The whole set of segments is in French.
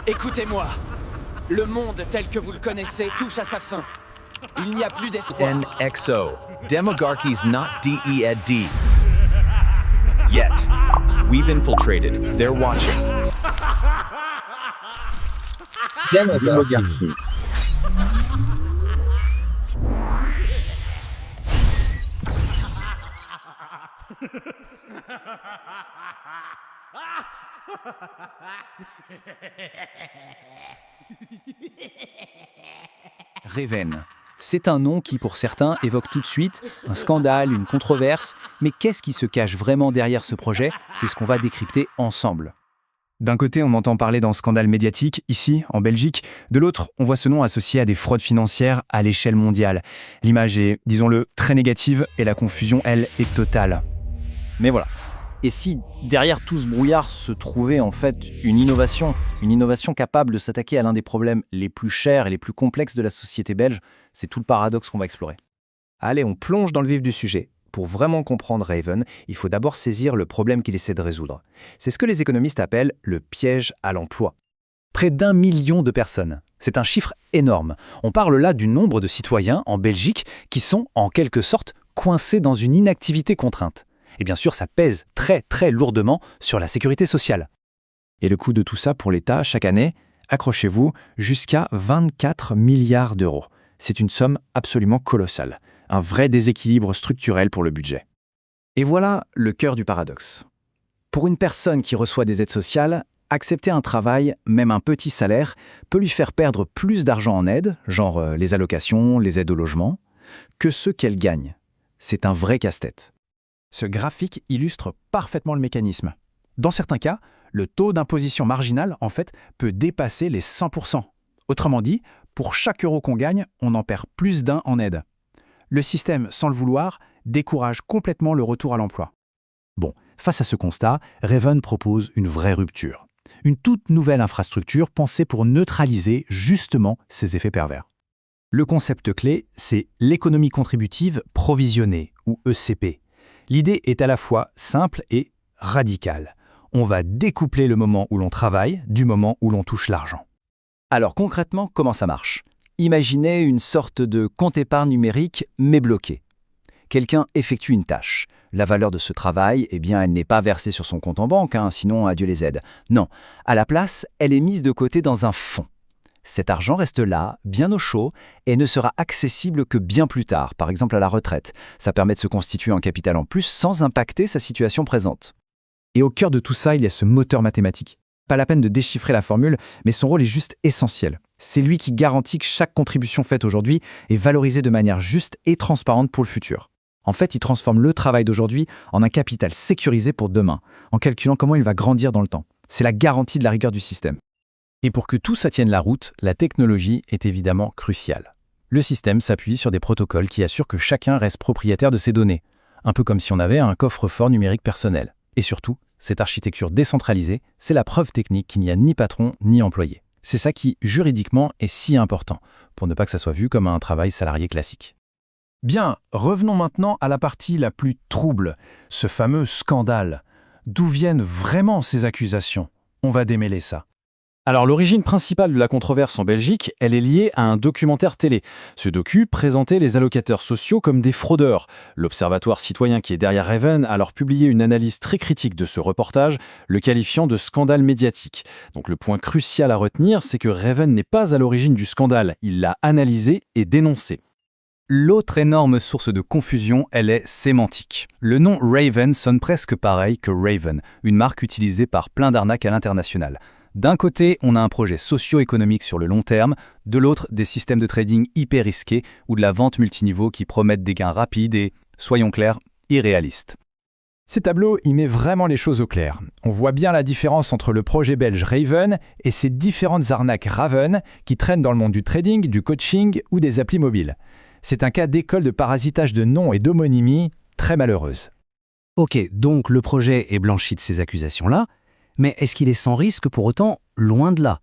Écoutez-moi. Le monde tel que vous le connaissez touche à sa fin. Il n'y a plus d'espoir. NXO. Demagogue's not DEAD. Yet. We've infiltrated. They're watching. Demagogie. Raven. C'est un nom qui, pour certains, évoque tout de suite un scandale, une controverse. Mais qu'est-ce qui se cache vraiment derrière ce projet? C'est ce qu'on va décrypter ensemble. D'un côté, on entend parler d'un scandale médiatique, ici, en Belgique. De l'autre, on voit ce nom associé à des fraudes financières à l'échelle mondiale. L'image est, disons-le, très négative et la confusion, elle, est totale. Mais voilà. Et si derrière tout ce brouillard se trouvait en fait une innovation capable de s'attaquer à l'un des problèmes les plus chers et les plus complexes de la société belge, c'est tout le paradoxe qu'on va explorer. Allez, on plonge dans le vif du sujet. Pour vraiment comprendre Raven, il faut d'abord saisir le problème qu'il essaie de résoudre. C'est ce que les économistes appellent le piège à l'emploi. Près d'1 million de personnes. C'est un chiffre énorme. On parle là du nombre de citoyens en Belgique qui sont, en quelque sorte, coincés dans une inactivité contrainte. Et bien sûr, ça pèse très très lourdement sur la sécurité sociale. Et le coût de tout ça pour l'État, chaque année, accrochez-vous, jusqu'à 24 milliards d'euros. C'est une somme absolument colossale. Un vrai déséquilibre structurel pour le budget. Et voilà le cœur du paradoxe. Pour une personne qui reçoit des aides sociales, accepter un travail, même un petit salaire, peut lui faire perdre plus d'argent en aide, genre les allocations, les aides au logement, que ce qu'elle gagne. C'est un vrai casse-tête. Ce graphique illustre parfaitement le mécanisme. Dans certains cas, le taux d'imposition marginal, en fait, peut dépasser les 100%. Autrement dit, pour chaque euro qu'on gagne, on en perd plus d'un en aide. Le système, sans le vouloir, décourage complètement le retour à l'emploi. Bon, face à ce constat, Raven propose une vraie rupture. Une toute nouvelle infrastructure pensée pour neutraliser justement ces effets pervers. Le concept clé, c'est l'économie contributive provisionnée, ou ECP. L'idée est à la fois simple et radicale. On va découpler le moment où l'on travaille du moment où l'on touche l'argent. Alors concrètement, comment ça marche? Imaginez une sorte de compte épargne numérique, mais bloqué. Quelqu'un effectue une tâche. La valeur de ce travail, eh bien, elle n'est pas versée sur son compte en banque, sinon adieu les aides. Non, à la place, elle est mise de côté dans un fonds. Cet argent reste là, bien au chaud, et ne sera accessible que bien plus tard, par exemple à la retraite. Ça permet de se constituer en capital en plus sans impacter sa situation présente. Et au cœur de tout ça, il y a ce moteur mathématique. Pas la peine de déchiffrer la formule, mais son rôle est juste essentiel. C'est lui qui garantit que chaque contribution faite aujourd'hui est valorisée de manière juste et transparente pour le futur. En fait, il transforme le travail d'aujourd'hui en un capital sécurisé pour demain, en calculant comment il va grandir dans le temps. C'est la garantie de la rigueur du système. Et pour que tout ça tienne la route, la technologie est évidemment cruciale. Le système s'appuie sur des protocoles qui assurent que chacun reste propriétaire de ses données, un peu comme si on avait un coffre-fort numérique personnel. Et surtout, cette architecture décentralisée, c'est la preuve technique qu'il n'y a ni patron ni employé. C'est ça qui, juridiquement, est si important, pour ne pas que ça soit vu comme un travail salarié classique. Bien, revenons maintenant à la partie la plus trouble, ce fameux scandale. D'où viennent vraiment ces accusations? On va démêler ça. Alors l'origine principale de la controverse en Belgique, elle est liée à un documentaire télé. Ce docu présentait les allocataires sociaux comme des fraudeurs. L'Observatoire citoyen qui est derrière Raven a alors publié une analyse très critique de ce reportage, le qualifiant de scandale médiatique. Donc le point crucial à retenir, c'est que Raven n'est pas à l'origine du scandale, il l'a analysé et dénoncé. L'autre énorme source de confusion, elle est sémantique. Le nom Raven sonne presque pareil que Raven, une marque utilisée par plein d'arnaques à l'international. D'un côté, on a un projet socio-économique sur le long terme, de l'autre, des systèmes de trading hyper risqués ou de la vente multiniveau qui promettent des gains rapides et, soyons clairs, irréalistes. Ces tableaux y mettent vraiment les choses au clair. On voit bien la différence entre le projet belge Raven et ces différentes arnaques Raven qui traînent dans le monde du trading, du coaching ou des applis mobiles. C'est un cas d'école de parasitage de noms et d'homonymie très malheureuse. Ok, donc le projet est blanchi de ces accusations-là, mais est-ce qu'il est sans risque pour autant Loin de là.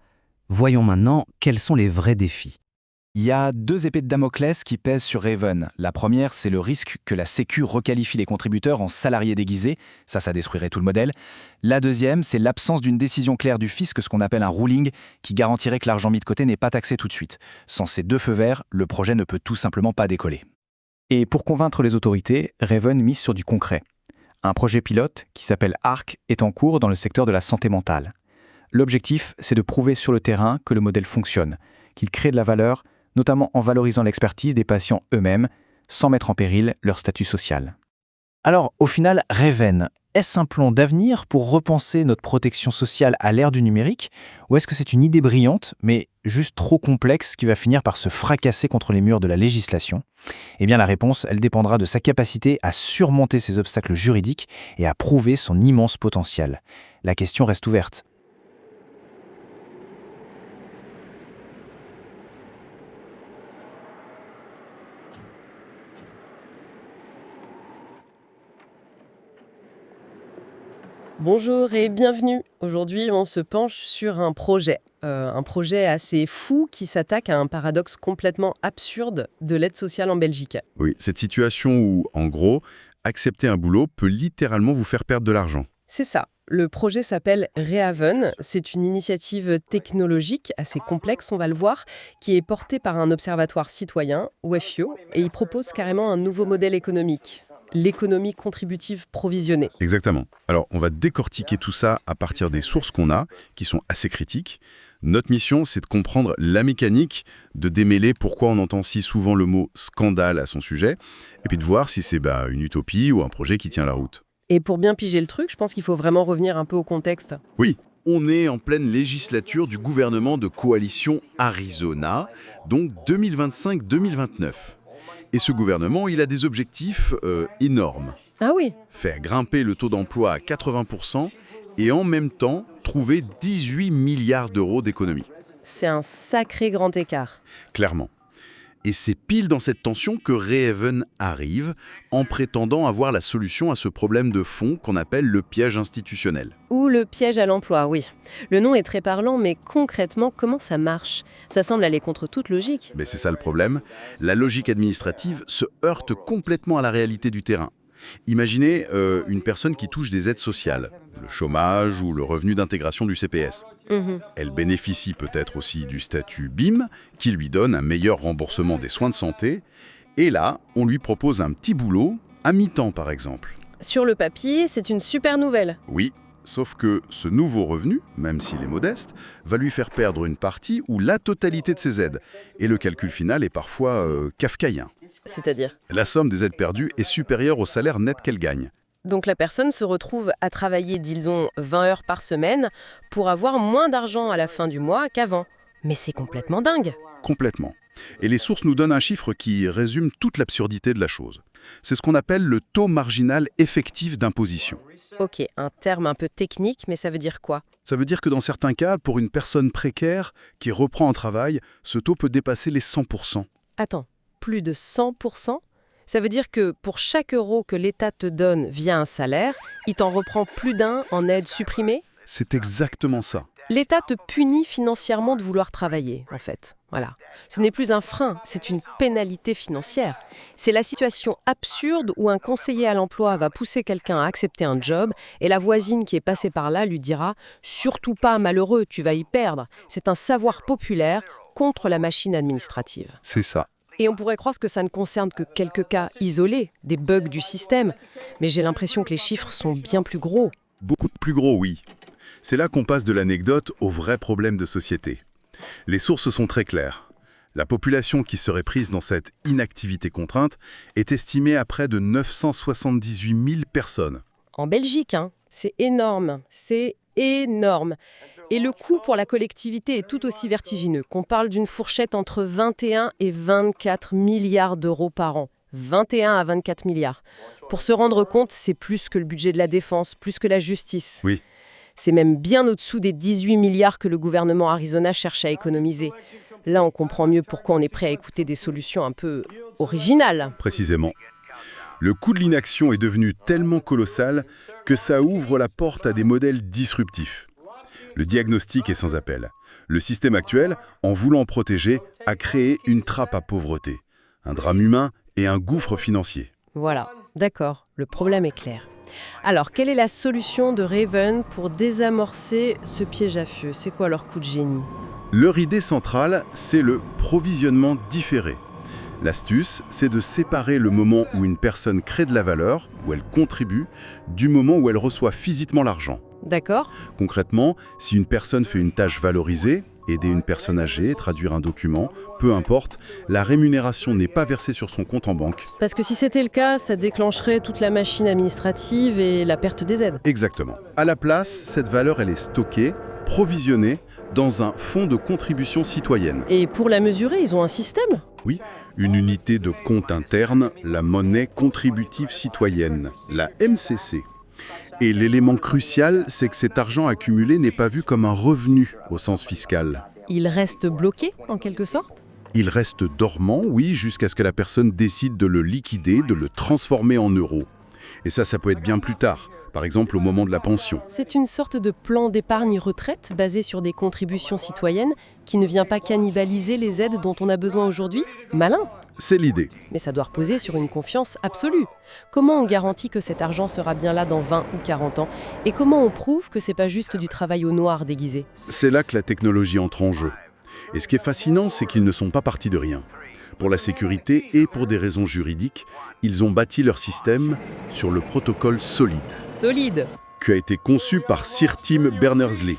Voyons maintenant quels sont les vrais défis. Il y a 2 épées de Damoclès qui pèsent sur Raven. La première, c'est le risque que la Sécu requalifie les contributeurs en salariés déguisés. Ça détruirait tout le modèle. La deuxième, c'est l'absence d'une décision claire du fisc, ce qu'on appelle un ruling, qui garantirait que l'argent mis de côté n'est pas taxé tout de suite. Sans ces 2 feux verts, le projet ne peut tout simplement pas décoller. Et pour convaincre les autorités, Raven mise sur du concret. Un projet pilote, qui s'appelle ARC, est en cours dans le secteur de la santé mentale. L'objectif, c'est de prouver sur le terrain que le modèle fonctionne, qu'il crée de la valeur, notamment en valorisant l'expertise des patients eux-mêmes, sans mettre en péril leur statut social. Alors, au final, Raven, est-ce un plan d'avenir pour repenser notre protection sociale à l'ère du numérique, ou est-ce que c'est une idée brillante, mais juste trop complexe qui va finir par se fracasser contre les murs de la législation? Eh bien, la réponse, elle dépendra de sa capacité à surmonter ces obstacles juridiques et à prouver son immense potentiel. La question reste ouverte. Bonjour et bienvenue. Aujourd'hui, on se penche sur un projet assez fou qui s'attaque à un paradoxe complètement absurde de l'aide sociale en Belgique. Oui, cette situation où, en gros, accepter un boulot peut littéralement vous faire perdre de l'argent. C'est ça. Le projet s'appelle Rehaven. C'est une initiative technologique assez complexe, on va le voir, qui est portée par un observatoire citoyen, WEFIO, et il propose carrément un nouveau modèle économique. L'économie contributive provisionnée. Exactement. Alors, on va décortiquer tout ça à partir des sources qu'on a, qui sont assez critiques. Notre mission, c'est de comprendre la mécanique, de démêler pourquoi on entend si souvent le mot « scandale » à son sujet, et puis de voir si c'est une utopie ou un projet qui tient la route. Et pour bien piger le truc, je pense qu'il faut vraiment revenir un peu au contexte. Oui, on est en pleine législature du gouvernement de coalition Arizona, donc 2025-2029. Et ce gouvernement, il a des objectifs énormes. Ah oui. Faire grimper le taux d'emploi à 80% et en même temps trouver 18 milliards d'euros d'économies. C'est un sacré grand écart. Clairement. Et c'est pile dans cette tension que Rehaven arrive en prétendant avoir la solution à ce problème de fond qu'on appelle le piège institutionnel. Ou le piège à l'emploi, oui. Le nom est très parlant, mais concrètement, comment ça marche? Ça semble aller contre toute logique. Mais c'est ça le problème. La logique administrative se heurte complètement à la réalité du terrain. Imaginez une personne qui touche des aides sociales, le chômage ou le revenu d'intégration du CPS. Elle bénéficie peut-être aussi du statut BIM, qui lui donne un meilleur remboursement des soins de santé. Et là, on lui propose un petit boulot, à mi-temps par exemple. Sur le papier, c'est une super nouvelle. Oui, sauf que ce nouveau revenu, même s'il est modeste, va lui faire perdre une partie ou la totalité de ses aides. Et le calcul final est parfois kafkaïen. C'est-à-dire? La somme des aides perdues est supérieure au salaire net qu'elle gagne. Donc la personne se retrouve à travailler, disons, 20 heures par semaine pour avoir moins d'argent à la fin du mois qu'avant. Mais c'est complètement dingue. Complètement. Et les sources nous donnent un chiffre qui résume toute l'absurdité de la chose. C'est ce qu'on appelle le taux marginal effectif d'imposition. Ok, un terme un peu technique, mais ça veut dire quoi? Ça veut dire que dans certains cas, pour une personne précaire qui reprend un travail, ce taux peut dépasser les 100%. Attends, plus de 100%? Ça veut dire que pour chaque euro que l'État te donne via un salaire, il t'en reprend plus d'un en aide supprimée? C'est exactement ça. L'État te punit financièrement de vouloir travailler, en fait. Voilà. Ce n'est plus un frein, c'est une pénalité financière. C'est la situation absurde où un conseiller à l'emploi va pousser quelqu'un à accepter un job et la voisine qui est passée par là lui dira « Surtout pas, malheureux, tu vas y perdre ». C'est un savoir populaire contre la machine administrative. C'est ça. Et on pourrait croire que ça ne concerne que quelques cas isolés, des bugs du système. Mais j'ai l'impression que les chiffres sont bien plus gros. Beaucoup plus gros, oui. C'est là qu'on passe de l'anecdote au vrai problème de société. Les sources sont très claires. La population qui serait prise dans cette inactivité contrainte est estimée à près de 978 000 personnes. En Belgique, hein, c'est énorme. C'est énorme. Et le coût pour la collectivité est tout aussi vertigineux, qu'on parle d'une fourchette entre 21 et 24 milliards d'euros par an. 21 à 24 milliards. Pour se rendre compte, c'est plus que le budget de la défense, plus que la justice. Oui. C'est même bien au-dessous des 18 milliards que le gouvernement Arizona cherche à économiser. Là, on comprend mieux pourquoi on est prêt à écouter des solutions un peu originales. Précisément. Le coût de l'inaction est devenu tellement colossal que ça ouvre la porte à des modèles disruptifs. Le diagnostic est sans appel. Le système actuel, en voulant protéger, a créé une trappe à pauvreté, un drame humain et un gouffre financier. Voilà, d'accord, le problème est clair. Alors, quelle est la solution de Raven pour désamorcer ce piège à feu? C'est quoi leur coup de génie? Leur idée centrale, c'est le provisionnement différé. L'astuce, c'est de séparer le moment où une personne crée de la valeur, où elle contribue, du moment où elle reçoit physiquement l'argent. D'accord? Concrètement, si une personne fait une tâche valorisée, aider une personne âgée, traduire un document, peu importe, la rémunération n'est pas versée sur son compte en banque. Parce que si c'était le cas, ça déclencherait toute la machine administrative et la perte des aides. Exactement. À la place, cette valeur, elle est stockée, provisionnée, dans un fonds de contribution citoyenne. Et pour la mesurer, ils ont un système? Oui, une unité de compte interne, la monnaie contributive citoyenne, la MCC. Et l'élément crucial, c'est que cet argent accumulé n'est pas vu comme un revenu au sens fiscal. Il reste bloqué, en quelque sorte? Il reste dormant, oui, jusqu'à ce que la personne décide de le liquider, de le transformer en euros. Et ça peut être bien plus tard, par exemple au moment de la pension. C'est une sorte de plan d'épargne retraite basé sur des contributions citoyennes qui ne vient pas cannibaliser les aides dont on a besoin aujourd'hui? Malin! C'est l'idée. Mais ça doit reposer sur une confiance absolue. Comment on garantit que cet argent sera bien là dans 20 ou 40 ans? Et comment on prouve que c'est pas juste du travail au noir déguisé? C'est là que la technologie entre en jeu. Et ce qui est fascinant, c'est qu'ils ne sont pas partis de rien. Pour la sécurité et pour des raisons juridiques, ils ont bâti leur système sur le protocole Solid, Solide! qui a été conçu par Sir Tim Berners-Lee.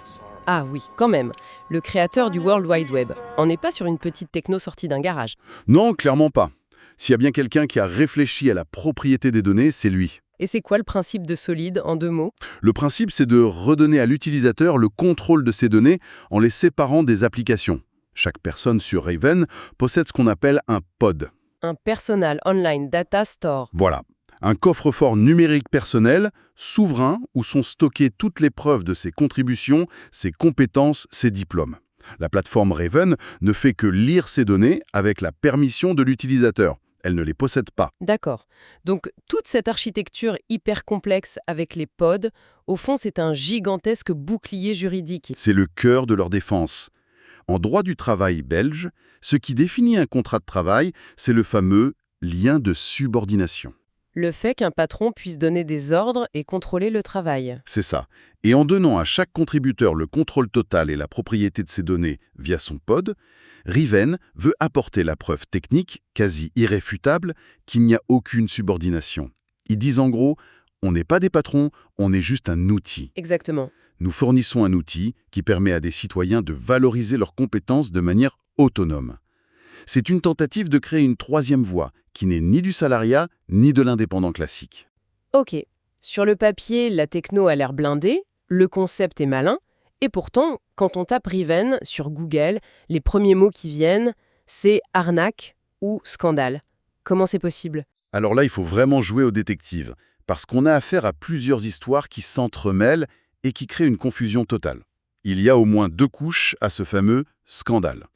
Ah oui, quand même. Le créateur du World Wide Web. On n'est pas sur une petite techno sortie d'un garage. Non, clairement pas. S'il y a bien quelqu'un qui a réfléchi à la propriété des données, c'est lui. Et c'est quoi le principe de Solide, en 2 mots? Le principe, c'est de redonner à l'utilisateur le contrôle de ces données en les séparant des applications. Chaque personne sur Raven possède ce qu'on appelle un pod. Un Personal Online Data Store. Voilà. Un coffre-fort numérique personnel, souverain, où sont stockées toutes les preuves de ses contributions, ses compétences, ses diplômes. La plateforme Raven ne fait que lire ces données avec la permission de l'utilisateur. Elle ne les possède pas. D'accord. Donc, toute cette architecture hyper complexe avec les pods, au fond, c'est un gigantesque bouclier juridique. C'est le cœur de leur défense. En droit du travail belge, ce qui définit un contrat de travail, c'est le fameux lien de subordination. Le fait qu'un patron puisse donner des ordres et contrôler le travail. C'est ça. Et en donnant à chaque contributeur le contrôle total et la propriété de ses données via son pod, Raven veut apporter la preuve technique, quasi irréfutable, qu'il n'y a aucune subordination. Ils disent en gros, on n'est pas des patrons, on est juste un outil. Exactement. Nous fournissons un outil qui permet à des citoyens de valoriser leurs compétences de manière autonome. C'est une tentative de créer une troisième voie, qui n'est ni du salariat, ni de l'indépendant classique. Ok. Sur le papier, la techno a l'air blindée, le concept est malin, et pourtant, quand on tape Raven sur Google, les premiers mots qui viennent, c'est arnaque ou scandale. Comment c'est possible? Alors là, il faut vraiment jouer au détective, parce qu'on a affaire à plusieurs histoires qui s'entremêlent et qui créent une confusion totale. Il y a au moins 2 couches à ce fameux scandale.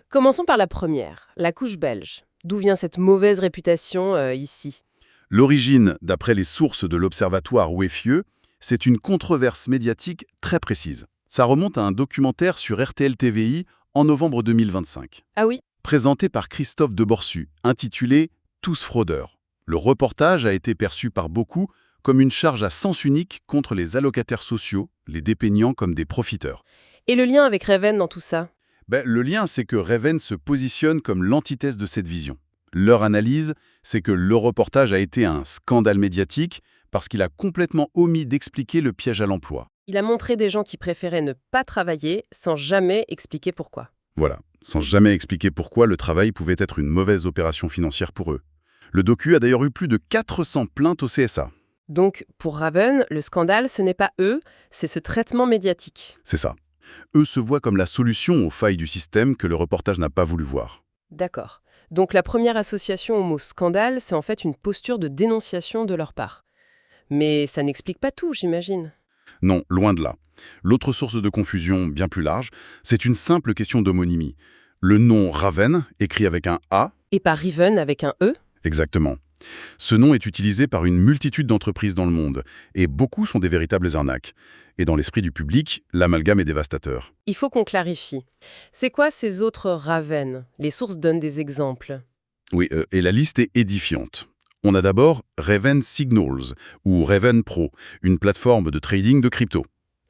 Commençons par la première, la couche belge. D'où vient cette mauvaise réputation ici? L'origine, d'après les sources de l'Observatoire WEFIE, c'est une controverse médiatique très précise. Ça remonte à un documentaire sur RTL TVI en novembre 2025. Ah oui? Présenté par Christophe Deborsu, intitulé « Tous fraudeurs ». Le reportage a été perçu par beaucoup comme une charge à sens unique contre les allocataires sociaux, les dépeignant comme des profiteurs. Et le lien avec Raven dans tout ça? Le lien, c'est que Raven se positionne comme l'antithèse de cette vision. Leur analyse, c'est que le reportage a été un scandale médiatique parce qu'il a complètement omis d'expliquer le piège à l'emploi. Il a montré des gens qui préféraient ne pas travailler sans jamais expliquer pourquoi. Voilà, sans jamais expliquer pourquoi le travail pouvait être une mauvaise opération financière pour eux. Le docu a d'ailleurs eu plus de 400 plaintes au CSA. Donc, pour Raven, le scandale, ce n'est pas eux, c'est ce traitement médiatique. C'est ça. Eux se voient comme la solution aux failles du système que le reportage n'a pas voulu voir. D'accord. Donc la première association au mot scandale, c'est en fait une posture de dénonciation de leur part. Mais ça n'explique pas tout, j'imagine. Non, loin de là. L'autre source de confusion, bien plus large, c'est une simple question d'homonymie. Le nom Raven, écrit avec un A... Et pas Riven avec un E? Exactement. Ce nom est utilisé par une multitude d'entreprises dans le monde, et beaucoup sont des véritables arnaques. Et dans l'esprit du public, l'amalgame est dévastateur. Il faut qu'on clarifie. C'est quoi ces autres Raven? Les sources donnent des exemples. Oui, et la liste est édifiante. On a d'abord Raven Signals, ou Raven Pro, une plateforme de trading de crypto.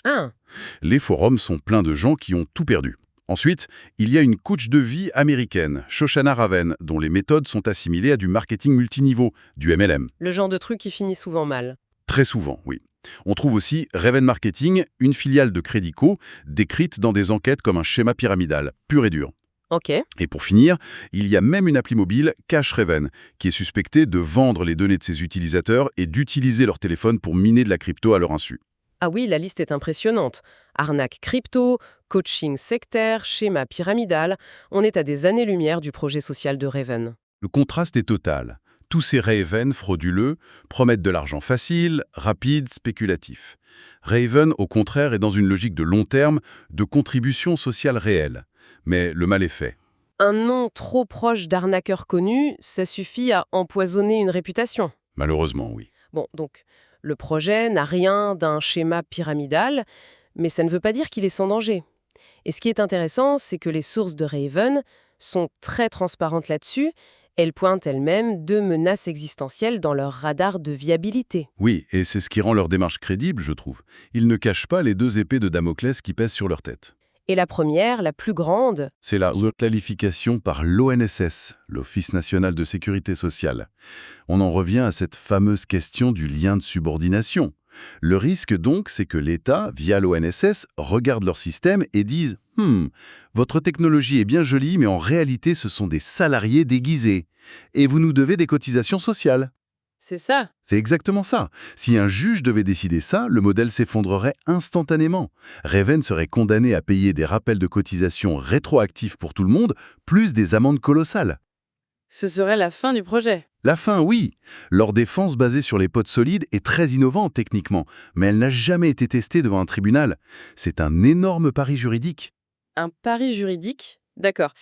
Ah, Les forums sont pleins de gens qui ont tout perdu. Ensuite, il y a une coach de vie américaine, Shoshana Raven, dont les méthodes sont assimilées à du marketing multiniveau, du MLM. le genre de truc qui finit souvent mal. Très souvent, oui. On trouve aussi Raven Marketing, une filiale de Crédit Co, décrite dans des enquêtes comme un schéma pyramidal, pur et dur. Ok. Et pour finir, il y a même une appli mobile, Cash Raven, qui est suspectée de vendre les données de ses utilisateurs et d'utiliser leur téléphone pour miner de la crypto à leur insu. Ah oui, la liste est impressionnante. Arnaque crypto, coaching sectaire, schéma pyramidal. On est à des années-lumière du projet social de Raven. Le contraste est total. Tous ces Raven frauduleux promettent de l'argent facile, rapide, spéculatif. Raven, au contraire, est dans une logique de long terme, de contribution sociale réelle. Mais le mal est fait. Un nom trop proche d'arnaqueur connu, ça suffit à empoisonner une réputation. Malheureusement, oui. Bon, donc, le projet n'a rien d'un schéma pyramidal, mais ça ne veut pas dire qu'il est sans danger. Et ce qui est intéressant, c'est que les sources de Raven sont très transparentes là-dessus. Elles pointent elles-mêmes 2 menaces existentielles dans leur radar de viabilité. Oui, et c'est ce qui rend leur démarche crédible, je trouve. Ils ne cachent pas les 2 épées de Damoclès qui pèsent sur leur tête. Et la première, la plus grande, C'est la qualification par l'ONSS, l'Office national de sécurité sociale. On en revient à cette fameuse question du lien de subordination. Le risque donc, c'est que l'État, via l'ONSS, regarde leur système et dise « Votre technologie est bien jolie, mais en réalité, ce sont des salariés déguisés. Et vous nous devez des cotisations sociales. » c'est ça. C'est exactement ça. Si un juge devait décider ça, le modèle s'effondrerait instantanément. Raven serait condamné à payer des rappels de cotisations rétroactifs pour tout le monde, plus des amendes colossales. Ce serait la fin du projet. La fin, oui. Leur défense basée sur les potes solides est très innovante techniquement, mais elle n'a jamais été testée devant un tribunal. C'est un énorme pari juridique. Un pari juridique? D'accord.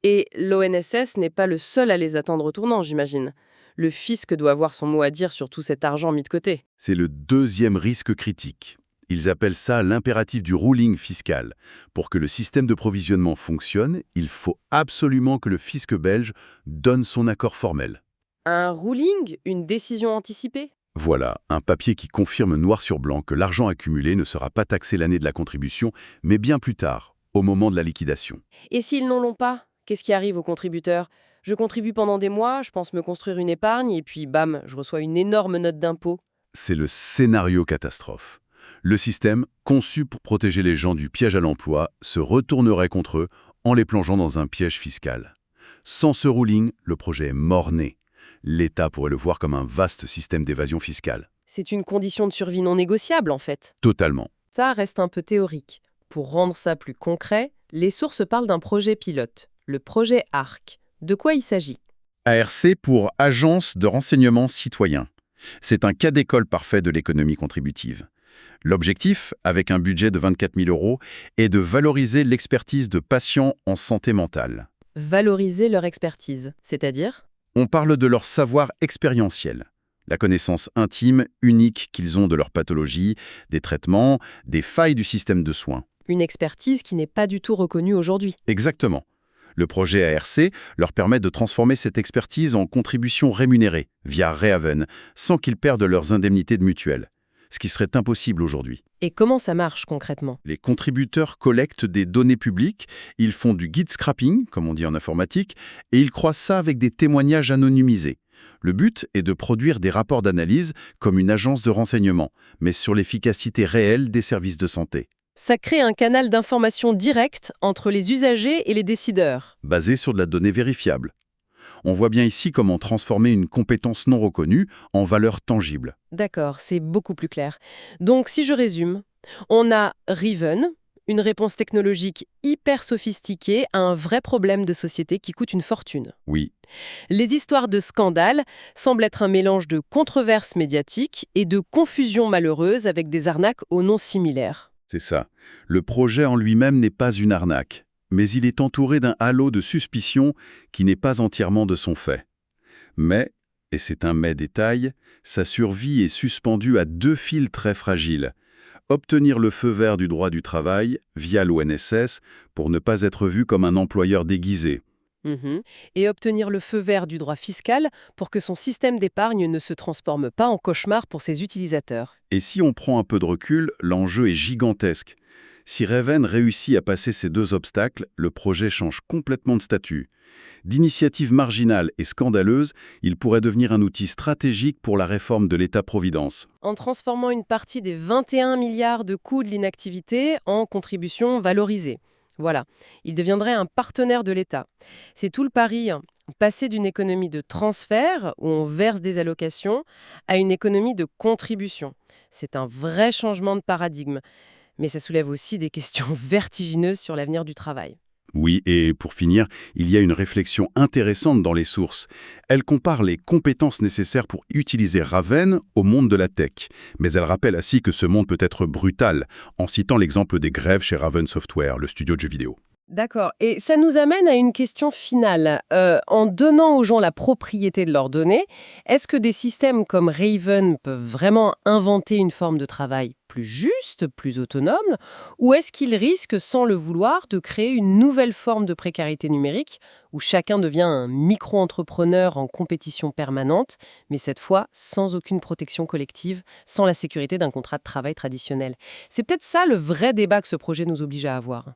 Et l'ONSS n'est pas le seul à les attendre au tournant, j'imagine. Le fisc doit avoir son mot à dire sur tout cet argent mis de côté. C'est le deuxième risque critique. Ils appellent ça l'impératif du ruling fiscal. Pour que le système de provisionnement fonctionne, il faut absolument que le fisc belge donne son accord formel. Un ruling? Une décision anticipée? Voilà, un papier qui confirme noir sur blanc que l'argent accumulé ne sera pas taxé l'année de la contribution, mais bien plus tard, au moment de la liquidation. Et s'ils n'en l'ont pas, qu'est-ce qui arrive aux contributeurs? Je contribue pendant des mois, je pense me construire une épargne, et puis bam, je reçois une énorme note d'impôt. C'est le scénario catastrophe. Le système, conçu pour protéger les gens du piège à l'emploi, se retournerait contre eux en les plongeant dans un piège fiscal. Sans ce ruling, le projet est mort-né. L'État pourrait le voir comme un vaste système d'évasion fiscale. C'est une condition de survie non négociable, en fait. Totalement. Ça reste un peu théorique. Pour rendre ça plus concret, les sources parlent d'un projet pilote, le projet ARC. De quoi il s'agit? ARC pour Agence de renseignement citoyen. C'est un cas d'école parfait de l'économie contributive. L'objectif, avec un budget de 24 000 €, est de valoriser l'expertise de patients en santé mentale. Valoriser leur expertise, c'est-à-dire? On parle de leur savoir expérientiel, la connaissance intime, unique qu'ils ont de leur pathologie, des traitements, des failles du système de soins. Une expertise qui n'est pas du tout reconnue aujourd'hui. Exactement. Le projet ARC leur permet de transformer cette expertise en contribution rémunérée via Raven, sans qu'ils perdent leurs indemnités de mutuelle, ce qui serait impossible aujourd'hui. Et comment ça marche concrètement? Les contributeurs collectent des données publiques, ils font du git scrapping, comme on dit en informatique, et ils croisent ça avec des témoignages anonymisés. Le but est de produire des rapports d'analyse comme une agence de renseignement, mais sur l'efficacité réelle des services de santé. Ça crée un canal d'information direct entre les usagers et les décideurs. Basé sur de la donnée vérifiable. On voit bien ici comment transformer une compétence non reconnue en valeur tangible. D'accord, c'est beaucoup plus clair. Donc, si je résume, on a Raven, une réponse technologique hyper sophistiquée à un vrai problème de société qui coûte une fortune. Oui, Les histoires de scandale semblent être un mélange de controverses médiatiques et de confusions malheureuses avec des arnaques aux noms similaires. c'est ça. Le projet en lui-même n'est pas une arnaque, mais il est entouré d'un halo de suspicion qui n'est pas entièrement de son fait. Mais Et c'est un mais détail, sa survie est suspendue à 2 fils très fragiles. Obtenir le feu vert du droit du travail, via l'ONSS, pour ne pas être vu comme un employeur déguisé. Mhm. Et obtenir le feu vert du droit fiscal pour que son système d'épargne ne se transforme pas en cauchemar pour ses utilisateurs. Et si on prend un peu de recul, l'enjeu est gigantesque. Si Raven réussit à passer ces 2 obstacles, le projet change complètement de statut. D'initiative marginale et scandaleuse, il pourrait devenir un outil stratégique pour la réforme de l'État-providence. En transformant une partie des 21 milliards de coûts de l'inactivité en contributions valorisées. Voilà, il deviendrait un partenaire de l'État. C'est tout le pari, hein. Passer d'une économie de transfert, où on verse des allocations, à une économie de contribution. C'est un vrai changement de paradigme. Mais ça soulève aussi des questions vertigineuses sur l'avenir du travail. Oui, et pour finir, il y a une réflexion intéressante dans les sources. Elle compare les compétences nécessaires pour utiliser Raven au monde de la tech. Mais elle rappelle ainsi que ce monde peut être brutal, en citant l'exemple des grèves chez Raven Software, le studio de jeux vidéo. D'accord. Et ça nous amène à une question finale. En donnant aux gens la propriété de leurs données, est-ce que des systèmes comme Raven peuvent vraiment inventer une forme de travail plus juste, plus autonome, ou est-ce qu'ils risquent, sans le vouloir, de créer une nouvelle forme de précarité numérique où chacun devient un micro-entrepreneur en compétition permanente, mais cette fois sans aucune protection collective, sans la sécurité d'un contrat de travail traditionnel? C'est peut-être ça le vrai débat que ce projet nous oblige à avoir.